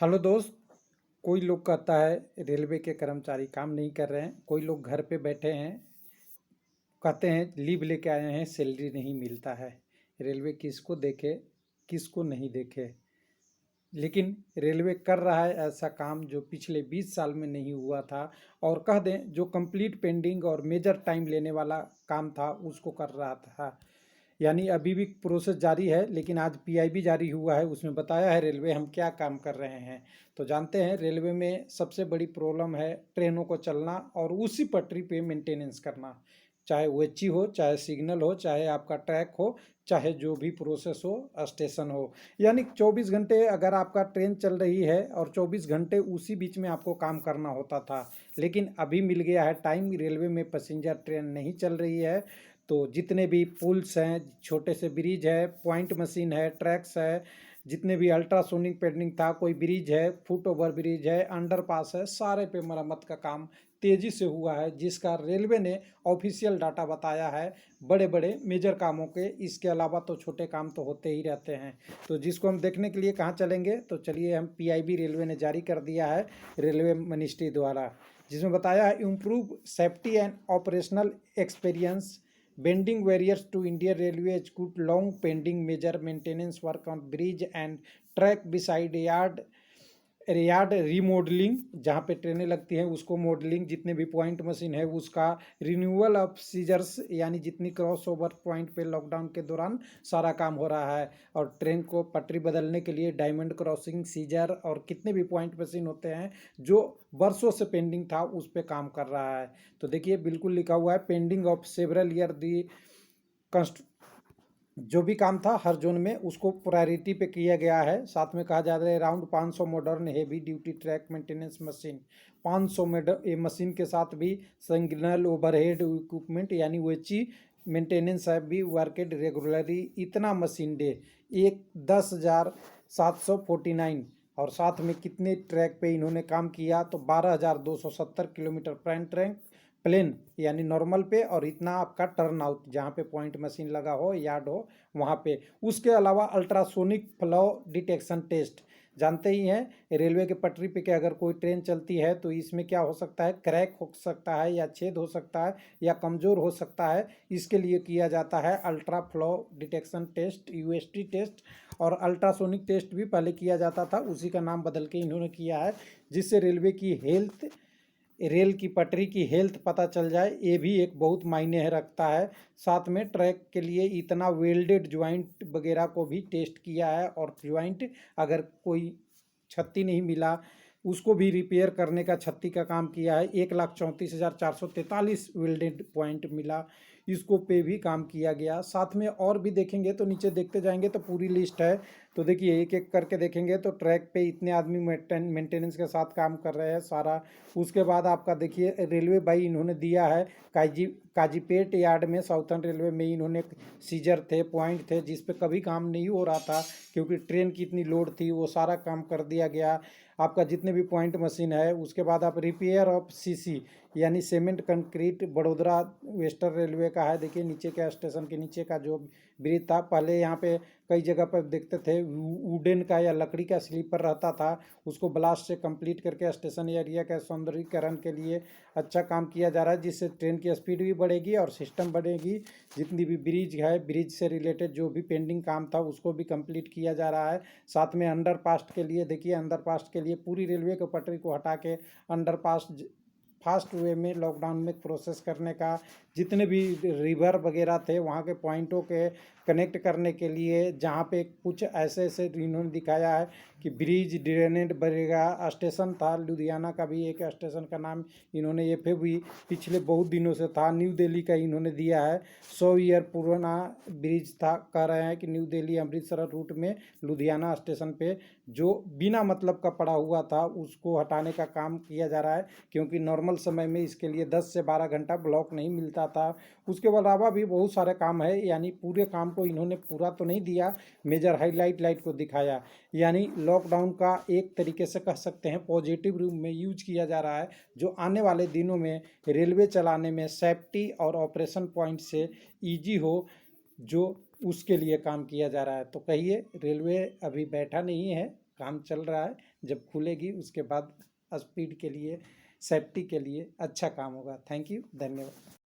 Hello दोस्त। कोई लोग कहता है रेलवे के कर्मचारी काम नहीं कर रहे हैं, कोई लोग घर पे बैठे हैं, कहते हैं लीव लेके आए हैं, सैलरी नहीं मिलता है। रेलवे किसको देखे, किसको नहीं देखे। लेकिन रेलवे कर रहा है ऐसा काम जो पिछले 20 साल में नहीं हुआ था। और कह दें जो कंप्लीट पेंडिंग और मेजर टाइम लेने वाला काम था उसको कर रहा था। यानी अभी भी प्रोसेस जारी है, लेकिन आज पीआईबी जारी हुआ है, उसमें बताया है रेलवे हम क्या काम कर रहे हैं। तो जानते हैं रेलवे में सबसे बड़ी प्रॉब्लम है ट्रेनों को चलना और उसी पटरी पे मेंटेनेंस करना। चाहे ओएचई हो, चाहे सिग्नल हो, चाहे आपका ट्रैक हो, चाहे जो भी प्रोसेस हो, स्टेशन हो। यानी 24 घंटे अगर आपका ट्रेन चल रही है और 24 घंटे उसी बीच में आपको काम करना होता था। लेकिन अभी मिल गया है टाइम, रेलवे में पैसेंजर ट्रेन नहीं चल रही है। तो जितने भी पुल्स हैं, छोटे से ब्रिज है, पॉइंट मशीन है, ट्रैक्स है, जितने भी अल्ट्रासोनिक पेंडिंग था, कोई ब्रिज है, फुट ओवर ब्रिज है, अंडरपास है, सारे पे मरम्मत का काम तेज़ी से हुआ है, जिसका रेलवे ने ऑफिशियल डाटा बताया है। बड़े बड़े मेजर कामों के, इसके अलावा तो छोटे काम तो होते ही रहते हैं। तो जिसको हम देखने के लिए कहाँ चलेंगे, तो चलिए हम पीआईबी रेलवे ने जारी कर दिया है रेलवे मिनिस्ट्री द्वारा, जिसमें बताया है improve safety and operational experience bending barriers to Indian Railways could long pending major maintenance work on bridge and track beside yard remodelling, जहाँ पे ट्रेनें लगती हैं उसको मॉडलिंग, जितने भी पॉइंट मशीन है उसका रिन्यूअल ऑफ सीजर्स, यानी जितनी क्रॉस ओवर पॉइंट पे लॉकडाउन के दौरान सारा काम हो रहा है। और ट्रेन को पटरी बदलने के लिए डायमंड क्रॉसिंग सीजर और कितने भी पॉइंट मशीन होते हैं जो वर्षों से पेंडिंग था उस पर काम कर रहा है। तो देखिए बिल्कुल लिखा हुआ है पेंडिंग ऑफ सेवरल ईयर दी जो भी काम था हर जोन में उसको प्रायोरिटी पे किया गया है। साथ में कहा जा रहा है around 500 modern heavy duty track maintenance machine, 500 machine के साथ भी सिग्नल ओवरहेड इक्विपमेंट यानी ओएचई मेंटेनेंस है भी वर्केड रेगुलरली, इतना मशीन डे एक 10,749। और साथ में कितने ट्रैक पे इन्होंने काम किया, तो 12,270 किलोमीटर प्लेन यानी नॉर्मल पे, और इतना आपका टर्न आउट जहाँ पे पॉइंट मशीन लगा हो, यार्ड हो, वहाँ पे। उसके अलावा अल्ट्रासोनिक फ्लो डिटेक्शन टेस्ट, जानते ही हैं रेलवे के पटरी पे कि अगर कोई ट्रेन चलती है तो इसमें क्या हो सकता है, क्रैक हो सकता है या छेद हो सकता है या कमज़ोर हो सकता है। इसके लिए किया जाता है ultra flow detection test, UST test. और अल्ट्रासोनिक टेस्ट भी पहले किया जाता था, उसी का नाम बदल के इन्होंने किया है, जिससे रेलवे की हेल्थ, रेल की पटरी की हेल्थ पता चल जाए। ये भी एक बहुत मायने रखता है। साथ में ट्रैक के लिए इतना वेल्डेड ज्वाइंट वगैरह को भी टेस्ट किया है, और ज्वाइंट अगर कोई छत्ती नहीं मिला उसको भी रिपेयर करने का छत्ती का काम किया है। 1,34,443 वेल्डेड पॉइंट मिला, इसको पे भी काम किया गया। साथ में और भी देखेंगे तो नीचे देखते जाएंगे तो पूरी लिस्ट है। तो देखिए एक एक करके देखेंगे तो ट्रैक पे इतने आदमी मेंटेनेंस के साथ काम कर रहे हैं सारा। उसके बाद आपका देखिए रेलवे बाई इन्होंने दिया है काजीपेट यार्ड में, साउथर्न रेलवे में इन्होंने सीजर थे, पॉइंट थे जिस पे कभी काम नहीं हो रहा था क्योंकि ट्रेन की इतनी लोड थी, वो सारा काम कर दिया गया आपका जितने भी पॉइंट मशीन है। उसके बाद आप रिपेयर ऑफ सीसी यानी cement concrete, Vadodara western railway का है। देखिए नीचे के स्टेशन के नीचे का जो ब्रिज था, पहले यहाँ पे कई जगह पर देखते थे वुडन का या लकड़ी का स्लीपर रहता था, उसको ब्लास्ट से कंप्लीट करके स्टेशन एरिया के सौंदर्यीकरण के लिए अच्छा काम किया जा रहा है, जिससे ट्रेन की स्पीड भी बढ़ेगी और सिस्टम बढ़ेगी। जितनी भी ब्रिज है, ब्रिज से रिलेटेड जो भी पेंडिंग काम था उसको भी कंप्लीट किया जा रहा है। साथ में अंडरपास के लिए देखिए, अंडरपास के लिए पूरी रेलवे के पटरी को हटा के अंडरपास फास्ट वे में लॉकडाउन में प्रोसेस करने का, जितने भी रिवर वगैरह थे वहाँ के पॉइंटों के कनेक्ट करने के लिए, जहाँ पे कुछ ऐसे ऐसे इन्होंने दिखाया है कि ब्रिज ड्रेनेड बनेगा। स्टेशन था लुधियाना का भी, एक स्टेशन का नाम इन्होंने ये फिर भी पिछले बहुत दिनों से था, न्यू दिल्ली का इन्होंने दिया है। 100 ईयर पुराना ब्रिज था, कह रहे हैं कि न्यू दिल्ली अमृतसर रूट में लुधियाना स्टेशन पे जो बिना मतलब का पड़ा हुआ था उसको हटाने का काम किया जा रहा है, क्योंकि नॉर्मल समय में इसके लिए 10 से 12 घंटा ब्लॉक नहीं मिलता था। उसके अलावा भी बहुत सारे काम है, यानी पूरे काम को इन्होंने पूरा तो नहीं दिया, मेजर हाईलाइट लाइट को दिखाया। यानी लॉकडाउन का एक तरीके से कह सकते हैं पॉजिटिव रूप में यूज किया जा रहा है, जो आने वाले दिनों में रेलवे चलाने में सेफ्टी और ऑपरेशन पॉइंट से ईजी हो, जो उसके लिए काम किया जा रहा है। तो कहिए रेलवे अभी बैठा नहीं है, काम चल रहा है, जब खुलेगी उसके बाद स्पीड के लिए, सेफ्टी के लिए अच्छा काम होगा। थैंक यू, धन्यवाद।